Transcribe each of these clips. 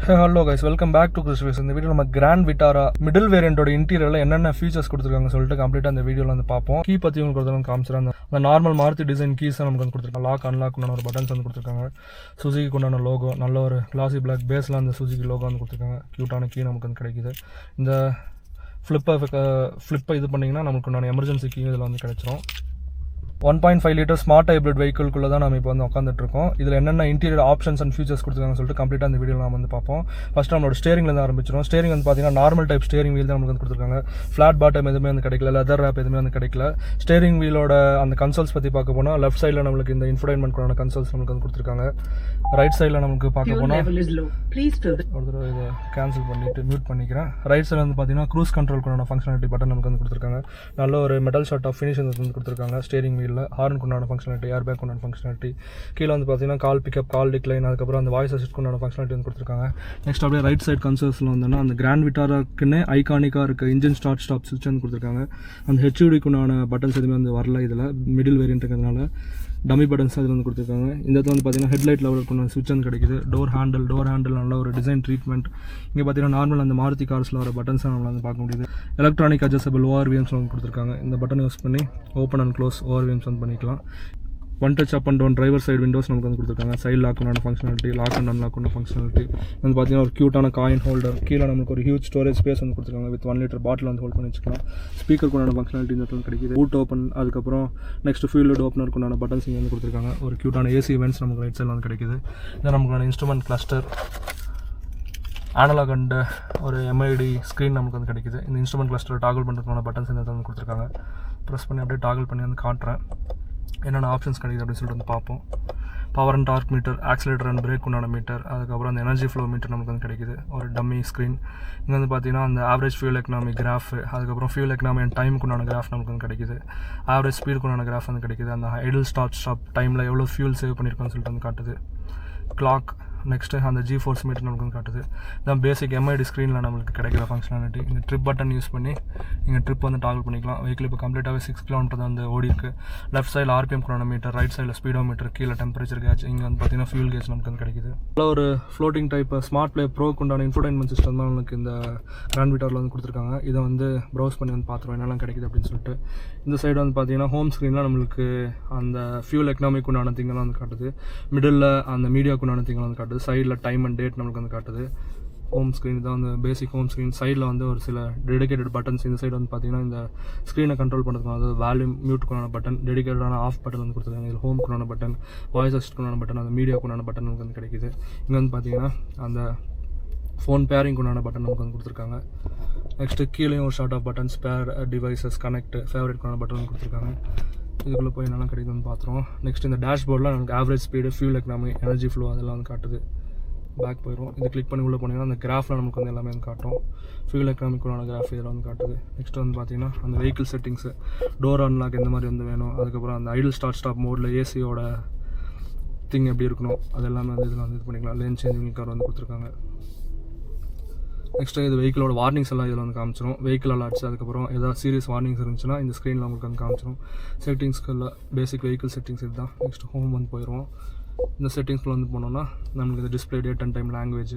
Hello guys, welcome back to கிறிஸ்விஸ். இந்த video நம்ம கிராண்ட் விட்டாரா மிடில் வேரியண்டோட இன்டீரியரில் என்னென்ன ஃபீச்சர்ஸ் கொடுத்துருக்காங்க சொல்லிட்டு கம்ப்ளீட்டாக அந்த வீடியோவில் வந்து பார்ப்போம். கீ பற்றி உங்களுக்கு வந்து காமிச்சிருக்காங்க. அந்த நார்மல் மாருதி டிசைன் கீஸ் நமக்கு வந்து கொடுத்துருக்காங்க. லாக் அன்லாக் உண்டான ஒரு பட்டன்ஸ் வந்து கொடுத்துருக்காங்க. சுசுகிக்கு உண்டான லோகோ, நல்ல ஒரு கிளாசி பிளாக் பேஸில் அந்த சுசுகி லோகோ வந்து கொடுத்துருக்காங்க. க்யூட்டான கீ நமக்கு வந்து கிடைக்குது. இந்த ஃப்ளிப்பை இது பண்ணிங்கன்னா நமக்கு உண்டான எமர்ஜென்சி கீ இதில் வந்து கிடைச்சிரும். 1.5 லிட்டர் ஸ்மார்ட் ஹைப்ரிட் வெஹிக்கிள்குள்ளே தான் நம்ம இப்போ வந்து உட்காந்துட்ருக்கோம். இதில் என்னென்ன இன்டீரியர் ஆப்ஷன்ஸ் அண்ட் ஃபீச்சர்ஸ் கொடுத்துருக்காங்கன்னு சொல்லிட்டு கம்ப்ளீட்டாக அந்த வீடியோவில் நம்ம வந்து பார்ப்போம். ஃபஸ்ட் நம்மளோட ஸ்டேரிங்லேருந்து ஆரம்பிச்சிடும். ஸ்டேரிங் வந்து பார்த்தீங்கன்னா நார்மல் டைப் ஸ்டேரிங் வீல் தான் நமக்கு வந்து கொடுத்துருக்காங்க. ஃப்ளாட் பாட்டம் எதுவுமே வந்து கிடைக்கல, லெதர் ரேப் எதுவுமே வந்து கிடைக்கல. ஸ்டேரிங் வீலோட அந்த கன்சோல்ஸ் பற்றி பார்க்க போனால் லெஃப்ட் சைடில் நம்மளுக்கு இந்த இன்ஃபோடைன்மெண்ட்கான கன்சோல்ஸ் நமக்கு வந்து கொடுத்துருக்காங்க. ரைட் சைடில் நமக்கு பார்க்க போனால் ஒரு தடவை இதை கேன்சல் பண்ணிவிட்டு மியூட் பண்ணிக்கிறேன். ரைட் சைடில் வந்து பார்த்தீங்கன்னா க்ரூஸ் கண்ட்ரோலுக்கான ஃபங்க்ஷனாலிட்டி பட்டன் நமக்கு வந்து கொடுத்துருக்காங்க. நல்ல ஒரு மெட்டல் ஷார்ட் ஆஃப் ஃபினிஷிங் வந்து கொடுத்துருக்காங்க. ஸ்டேரிங் வீலில் ஹார்னுக்கு உண்டான ஃபங்க்ஷனாலிட்டி, ஏர் பேக் உண்டான ஃபங்க்ஷனாலிட்டி, கீழே வந்து பார்த்தீங்கன்னா கால் பிக்கப், கால் டிக்ளைன், அதுக்கப்புறம் அந்த வாய்ஸ் அசிஸ்ட் உண்டான ஃபங்க்ஷனாலிட்டி வந்து கொடுத்துருக்காங்க. நெக்ஸ்ட் அப்படியே ரைட் சைட் கன்சோல்ஸில் வந்தோன்னா அந்த கிராண்ட் விட்டாராக்குன்னு ஐகானிக்காக இருக்க இன்ஜின் ஸ்டார்ட் ஸ்டாப் சுவிட்ச் வந்து கொடுத்துருக்காங்க. அந்த ஹெச்யூடிக்கு உண்டான பட்டன்ஸ் எதுவுமே வந்து வரல. இதில் மிடில் வேரியன்ட்டுங்கிறதுனால டம்மி பட்டன்ஸ் அதில் வந்து கொடுத்துருக்காங்க. இந்த இடத்துல வந்து பார்த்தீங்கன்னா ஹெட்லைட் லெவலுக்கு சுவிட்ச் வந்து கிடைக்குது. டோர் ஹேண்டில் நல்ல ஒரு டிசைன் ட்ரீட்மெண்ட். இங்கே பார்த்தீங்கன்னா நார்மல் அந்த மாருதி கார்ஸில் வர பட்டன்ஸ் நம்மளால் வந்து பார்க்க முடியுது. எலக்ட்ரானிக் அட்ஜஸ்டபிள் ஓஆர்விஎம்ஸ் வந்து கொடுத்துருக்காங்க. இந்த பட்டன் யூஸ் பண்ணி ஓப்பன் அண்ட் க்ளோஸ் ஓஆர்விஎம்ஸ் வந்து பண்ணிக்கலாம். One touch up and down driver side windows நமக்கு வந்து கொடுத்துருக்காங்க. சைடு லாக் உண்டான ஃபங்க்ஷனாலிட்டி, லாக் அண்ட் அன்லாக் உண்டான ஃபங்க்ஷனாலிட்டி வந்து பார்த்தீங்கன்னா ஒரு க்யூட்டான காயின் ஹோல்டர். கீழே நமக்கு ஒரு ஹியூஜ் ஸ்டோரேஜ் ஸ்பேஸ் வந்து கொடுத்துருக்காங்க. வித் 1 லிட்டர் பாட்டில் வந்து ஹோல்ட் பண்ணி வச்சுக்கலாம். ஸ்பீக்கருக்கு உண்டான ஃபங்க்ஷனாலிட்டி இந்த இடத்துல கிடைக்குது. பூட் ஓப்பன், அதுக்கப்புறம் நெக்ஸ்ட் ஃபியூல் லிட் ஓப்பனருக்கு உண்டான பட்டன்ஸ் இங்கே வந்து கொடுத்துருக்காங்க. ஒரு க்யூட்டான ஏசி வென்ட்ஸ் நமக்கு ரைட் சைடில் வந்து கிடைக்குது. இதான் நமக்கான இன்ஸ்ட்ருமெண்ட் கிளஸ்டர், அனலாக் அண்ட் ஒரு எம்ஐடி ஸ்க்ரீன் நமக்கு வந்து கிடைக்குது. இந்த இன்ஸ்ட்ருமெண்ட் கிளஸ்டர் டாகல் பண்ணுறதுக்கான பட்டன்ஸ் இந்த இடத்துல வந்து கொடுத்துருக்காங்க. ப்ரெஸ் பண்ணி அப்படியே டாகல் பண்ணி வந்து காட்டுறேன் என்னென்ன ஆப்ஷன்ஸ் கிடைக்குது அப்படின்னு சொல்லிட்டு வந்து பார்ப்போம். Power and torque meter, accelerator and brake உண்டான மீட்டர், அதுக்கப்புறம் அந்த எனர்ஜி ஃப்ளோ மீட்டர் நமக்கு வந்து கிடைக்குது. ஒரு டம்மி ஸ்க்ரீன். இங்கே வந்து பார்த்தீங்கன்னா அந்த ஆவரேஜ் ஃபியூல் எக்கனாமி கிராஃப், அதுக்கப்புறம் ஃபியூல் எக்கனாமி அண்ட் டைமுக்கு உண்டான கிராஃப் நமக்கு வந்து கிடைக்குது. ஆவரேஜ் ஸ்பீடுக்கு உண்டான கிராஃப் வந்து கிடைக்குது. அந்த ஐடில் ஸ்டாப் டைமில் எவ்வளோ ஃபியூல் சேவ் பண்ணியிருக்கோன்னு சொல்லிட்டு வந்து காட்டுது. கிளாக், நெக்ஸ்ட்டு அந்த G-ஃபோர்ஸ் மீட்டர் நமக்கு வந்து காட்டுது. இதான் பேசிக் எம்ஐடி ஸ்க்ரீனில் நம்மளுக்கு கிடைக்கிற ஃபங்க்ஷனாலிட்டி. இந்த ட்ரிப் பட்டன் யூஸ் பண்ணி நீங்கள் ட்ரிப் வந்து டாகல் பண்ணிக்கலாம். வெஹிக்கிள் இப்போ கம்ப்ளீட்டாகவே 6 கிலோமீட்டர் வந்து ஓடி இருக்குது. லெஃப்ட் சைடில் ஆர்பிஎம் குரோனோமீட்டர், ரைட் சைடில் ஸ்பீடோ மீட்டர், கீழே டெம்பரேச்சர் கேஜ், இங்கே வந்து பார்த்தீங்கன்னா ஃபியூல் கேஜ் நமக்கு வந்து கிடைக்குது. நல்ல ஒரு ஃப்ளோட்டிங் டைப் ஸ்மார்ட் ப்ளே ப்ரோக்கு உண்டான இன்ஃபோடைன்மெண்ட் சிஸ்டம் தான் நமக்கு இந்த கிராண்ட் விட்டாரில் வந்து கொடுத்துருக்காங்க. இதை வந்து ப்ரௌஸ் பண்ணி வந்து பார்த்துருவோம் என்னெல்லாம் கிடைக்குது அப்படின்னு சொல்லிட்டு. இந்த சைடு வந்து பார்த்தீங்கன்னா ஹோம் ஸ்க்ரீனில் நம்மளுக்கு அந்த ஃபியூல் எக்கனாமிக் உண்டான திங்கெல்லாம் வந்து காட்டுது. மிடில் அந்த மீடியாவுக்கு உண்டான திங்கெல்லாம் வந்து காட்டுது. சைடில் டைம் அண்ட் டேட் நமக்கு வந்து காட்டுது. ஹோம் ஸ்க்ரீன் தான் வந்து பேசிக் ஹோம் ஸ்க்ரீன். சைடில் வந்து ஒரு சில டெடிகேட்டட் பட்டன்ஸ். இந்த சைடு வந்து பார்த்தீங்கன்னா இந்த ஸ்க்ரீனை கண்ட்ரோல் பண்ணுறதுக்கு அதாவது வேல்யூம் மியூட்டுக்கான பட்டன், டெடிகேட்டடான ஆஃப் பட்டன் வந்து கொடுத்துருக்காங்க. இதில் ஹோம்க்குண்டான பட்டன், வாய்ஸ் அசிஸ்ட்கான பட்டன், அந்த மீடியாவுக்குண்டான பட்டன் நமக்கு வந்து கிடைக்குது. இங்கே வந்து பார்த்தீங்கன்னா அந்த ஃபோன் பேரிங்குண்டான பட்டன் நமக்கு வந்து கொடுத்துருக்காங்க. நெக்ஸ்ட்டு கீழேயும் ஒரு ஷார்ட் ஆஃப் பட்டன்ஸ், பேர், டிவைசஸ், கனெக்ட், ஃபேவரட்கான பட்டன் வந்து கொடுத்துருக்காங்க. இதுக்குள்ளே போய் என்னெல்லாம் கிடைக்குதுன்னு பார்த்துருவோம். நெக்ஸ்ட் இந்த டேஷ்போர்டில் நமக்கு average speed, fuel economy, energy flow அதெல்லாம் வந்து காட்டுது. பேக் போயிடும். இது கிளிக் பண்ணி உள்ளே போனீங்கன்னா அந்த கிராஃபில் நமக்கு வந்து எல்லாமே வந்து காட்டும். ஃபியூல் எக்கனாமிக்குள்ளான கிராஃப் இதெல்லாம் வந்து காட்டுது. நெக்ஸ்ட் வந்து பார்த்தீங்கன்னா அந்த வெஹிக்கிள் செட்டிங்ஸு, டோர் அன்லாக் எந்த மாதிரி வந்து வேணும், அதுக்கப்புறம் அந்த ஐடில் ஸ்டாப் மோடில் ஏசியோட திங் எப்படி இருக்கணும் அது எல்லாமே வந்து இதில் வந்து இது பண்ணிக்கலாம். லேன் சேஞ்சிங் கார் வந்து கொடுத்துருக்காங்க. நெக்ஸ்ட்டு இது வெஹிக்கிளோட வார்னிங்ஸ் எல்லாம் இதில் வந்து காமிச்சிடும். வெஹிக்கிள் அலர்ட்ஸ், அதுக்கப்புறம் ஏதாவது சீரியஸ் வார்னிங்ஸ் இருந்துச்சுன்னா இந்த ஸ்க்ரீனில் உங்களுக்கு வந்து காமிச்சிடும். செட்டிங்ஸ்க்குள்ள பேசிக் வெஹிக்கிள் செட்டிங்ஸ் இது தான். நெக்ஸ்ட் ஹோம் வந்து போயிடுவோம். இந்த செட்டிங்ஸில் வந்து போனோம்னா நம்மளுக்கு இந்த display, date and time, language,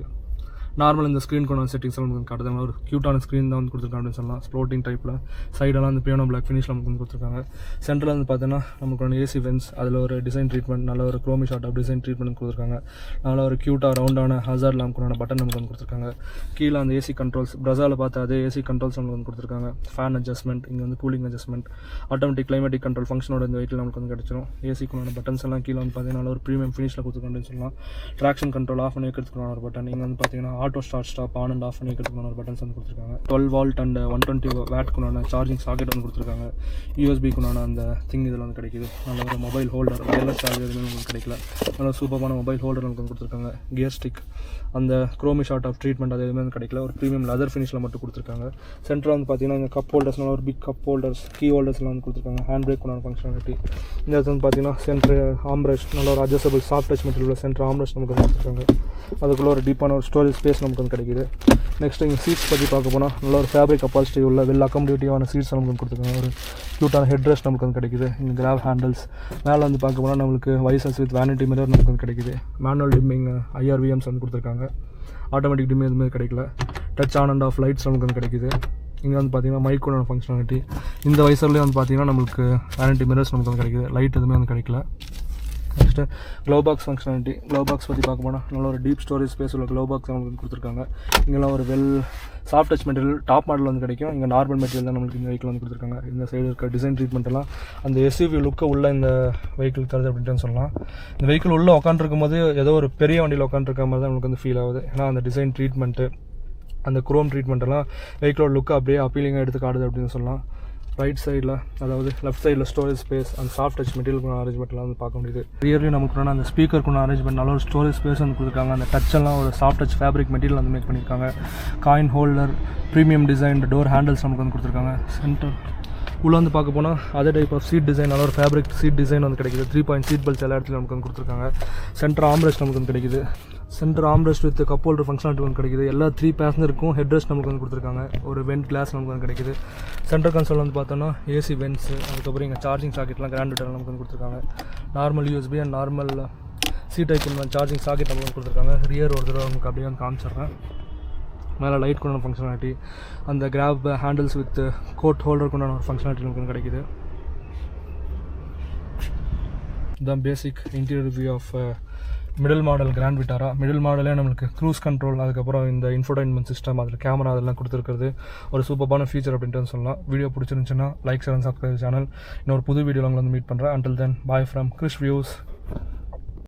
normal இந்த ஸ்க்ரீன் கொண்டு செட்டிங்ஸ் நமக்கு காட்டுது. ஒரு க்யூட்டான ஸ்க்ரீன் தான் வந்து கொடுத்துருக்காங்க அப்படின்னு சொல்லலாம். ஸ்ப்ளோட்டிங் டைப்பில் சைடெல்லாம் அந்த பியானோ பிளாக் ஃபினிஷில் நமக்கு வந்து கொடுத்துருக்காங்க. சென்டரில் வந்து பார்த்தீங்கன்னா நமக்கு ஏசி வென்ஸ், அதில் ஒரு டிசைன் ட்ரீட்மெண்ட், நல்ல ஒரு குரோமி ஷார்ட் ஆஃப் டிசைன் ட்ரீட்மெண்ட் கொடுத்துருக்காங்க. நல்ல ஒரு க்யூட்டாக ரவுண்டான ஹசார்ட் லேம்ப்க்கான பட்டன் நமக்கு வந்து கொடுத்துருக்காங்க. கீழே அந்த ஏசி கண்ட்ரோல்ஸ், பிரசாவில் பார்த்து அதே ஏசி கண்ட்ரோல்ஸ் நமக்கு வந்து கொடுத்துருக்காங்க. ஃபேன் அட்ஜஸ்ட்மெண்ட், இங்கே வந்து cooling adjustment, automatic climatic control ஃபங்க்ஷனோட இந்த வெஹிக்கிள் நமக்கு வந்து கிடச்சிடும். ஏசிக்குள்ளான பட்டன்ஸ் எல்லாம் கீழே வந்து பார்த்தீங்கன்னா ஒரு ப்ரீமியம் ஃபினிஷில் கொடுத்துருக்காங்கன்னு சொல்லலாம். ட்ராக்ஷன் கண்ட்ரோல் ஆஃப் பண்ணி வைக்கிறதுக்கான ஒரு பட்டன். இங்கே வந்து பார்த்தீங்கன்னா auto stop on and half பண்ணி வைக்கிறதுக்கான ஒரு பட்டன்ஸ் வந்து கொடுத்துருக்காங்க. 12 வால்ட் அண்ட் 120 வாட்க்குண்டான சார்ஜிங் சாக்கெட் வந்து கொடுத்துருக்காங்க. யூஎஸ்பிக்குண்டான அந்த திங் இதில் வந்து கிடைக்குது. நல்ல ஒரு மொபைல் ஹோல்டர், வயர்லெஸ் சார்ஜர் எதுவுமே உங்களுக்கு கிடைக்கல. நல்ல சூப்பரான மொபைல் ஹோல்டர் நமக்கு வந்து கொடுத்துருக்காங்க. கியர் ஸ்டிக், அந்த குரோமி ஷார்ட் ஆஃப் ட்ரீட்மெண்ட் அது எதுவுமே வந்து கிடைக்கல. ஒரு ப்ரீமியம் லெதர் ஃபினிஷில் மட்டும் கொடுத்துருக்காங்க. சென்டரில் வந்து பார்த்தீங்கன்னா இங்கே கப் ஹோல்டர்ஸ், நல்ல ஒரு பிக் கப் ஹோல்டர்ஸ், கீ ஹோல்டர்ஸ்லாம் வந்து கொடுத்துருக்காங்க. ஹேண்ட் பிரேக் உண்டான ஃபங்க்ஷனாலிட்டி. இந்த இடத்துல வந்து பார்த்தீங்கன்னா சென்டர் ஆம்ரெஸ்ட், நல்ல ஒரு adjustable soft touch material centre armrest நமக்கு வந்து கொடுத்துருக்காங்க. அதுக்குள்ளே ஒரு டீப்பான ஒரு ஸ்டோரேஜ் ஸ்பேஸ் நமக்கு வந்து கிடைக்குது. நெக்ஸ்ட் இங்கே சீட்ஸ் பற்றி பார்க்க போனால் நல்ல ஒரு ஃபேப்ரிக் அப்பாசிட்டி உள்ள வெல் அக்கமடேட்டிவான சீட்ஸ் நமக்கு வந்து கொடுத்துருக்காங்க. ஒரு க்யூட்டான ஹெட் ரெஸ்ட் நமக்கு வந்து கிடைக்குது. இங்கே கிராப் ஹேண்டில்ஸ், மேலே வந்து பார்க்க போனால் நம்மளுக்கு வைசஸ் வித் வேனிட்டி மிரர் நமக்கு வந்து கிடைக்குது. மேனுவல் டிம்மிங் IRVMs வந்து கொடுத்துருக்காங்க. ஆட்டோமேட்டிக் டிம் எதுவுமே கிடைக்கல. Touch on and half lights நமக்கு வந்து கிடைக்குது. இங்கே வந்து பார்த்தீங்கன்னா மைக்கோட ஃபங்க்ஷனாலிட்டி. இந்த வைசர்லேயே வந்து பார்த்தீங்கன்னா நம்மளுக்கு வேனிட்டி மிரர்ஸ் நமக்கு வந்து கிடைக்குது. லைட் எதுவுமே வந்து கிடைக்கல. Next glow box functionality. Glow box பற்றி பார்க்க போனால் நல்ல ஒரு டீப் ஸ்டோரேஜ் ஸ்பேஸ் உள்ள க்ளோ பாக்ஸ் நமக்கு வந்து கொடுத்துருக்காங்க. இங்கெல்லாம் ஒரு soft touch material top model வந்து கிடைக்கும். இங்கே நார்மல் மெட்டீரியல் தான் நம்மளுக்கு இந்த வெஹிக்கிள் வந்து கொடுத்துருக்காங்க. இந்த சைடு இருக்க டிசைன் ட்ரீட்மெண்ட் எல்லாம் அந்த எஸ்யூவி லுக்கை உள்ள இந்த வெஹிக்கிள் தருது அப்படின்ட்டு சொல்லலாம். இந்த வெஹிக்கிள் உள்ளே உட்காந்துருக்கும் போது ஏதோ ஒரு பெரிய வண்டியில் உட்காந்துருக்க மாதிரி தான் நமக்கு வந்து ஃபீல் ஆகுது. ஏன்னா அந்த டிசைன் ட்ரீட்மெண்ட்டு, அந்த குரோம் ட்ரீட்மெண்ட்டெல்லாம் வெஹிக்கிளோட லுக்கு அப்படியே அப்பீலிங்காக எடுத்து காடுது அப்படின்னு சொல்லலாம். ரைட் சைடில், அதாவது லெஃப்ட் சைடில் ஸ்டோரேஜ் ஸ்பேஸ், அந்த சாஃப்ட் டச் மெட்டீரியலுக்குள்ள அரேஞ்ச்மெண்ட்லாம் வந்து பார்க்க முடியுது. ரியர்லேயும் நமக்கு அந்த ஸ்பீக்கருக்குள்ள அரேஞ்ச்மெண்ட் நல்ல ஒரு ஸ்டோரேஜ் ஸ்பேஸ் வந்து கொடுத்துருக்காங்க. அந்த டச்செல்லாம் ஒரு சாஃப்ட் டச் ஃபேப்ரிக் மெட்டீரியல் வந்து மேக் பண்ணியிருக்காங்க. Coin holder, premium design door handles நமக்கு வந்து கொடுத்துருக்காங்க. சென்டர் உள்ளே வந்து பார்க்க போனால் அதே டைப் ஆஃப் சீட் டிசைன், நல்ல ஒரு ஃபேப்ரிக் சீட் டிசைன் வந்து கிடைக்குது. 3 பாயிண்ட் சீட் பெல்ட்ஸ் எல்லா இடத்துலையும் நமக்கு வந்து கொடுத்துருக்காங்க. சென்டர் ஆம்ரெஸ்ட் நமக்கு வந்து கிடைக்குது. Centre armrest with cup holder functionality வந்து கிடைக்குது. எல்லா 3 பேசஞ்சருக்கும் ஹெட் ரெஸ்ட் நமக்கு வந்து கொடுத்துருக்காங்க. ஒரு வெண்ட் கிளாஸ் நமக்கு வந்து கிடைக்குது. சென்டர் கன்சோல் வந்து பார்த்தோன்னா ஏசி வென்ட்ஸ், அதுக்கப்புறம் இங்கே சார்ஜிங் சாக்கெட்லாம் கிராண்ட் நமக்கு வந்து கொடுத்துருக்காங்க. Normal USB and normal C type charging socket நமக்கு வந்து கொடுத்துருக்காங்க. ரியர் ஒரு தடவை நமக்கு அப்படியே வந்து காமிச்சிடுறேன். மேலே லைட் கொண்டான ஃபங்க்ஷனாலிட்டி, அந்த grab handles with coat holder கொண்டான ஒரு ஃபங்க்ஷனாலிட்டி நமக்கு கிடைக்குது. இதுதான் basic interior view of middle model Grand Vitara. Middle மாடலே நம்மளுக்கு க்ரூஸ் கண்ட்ரோல், அதுக்கப்புறம் இந்த இன்ஃபோடைன்மெண்ட் சிஸ்டம், அதில் கேமரா அதெல்லாம் கொடுத்துருக்கிறது ஒரு சூப்பரான ஃபீச்சர் அப்படின்ட்டு சொல்லலாம். வீடியோ பிடிச்சிருந்துச்சுன்னா like, share and subscribe channel. இன்னொரு புது வீடியோவில் உங்களை வந்து மீட் பண்ணுறேன். Until then bye from Chris views.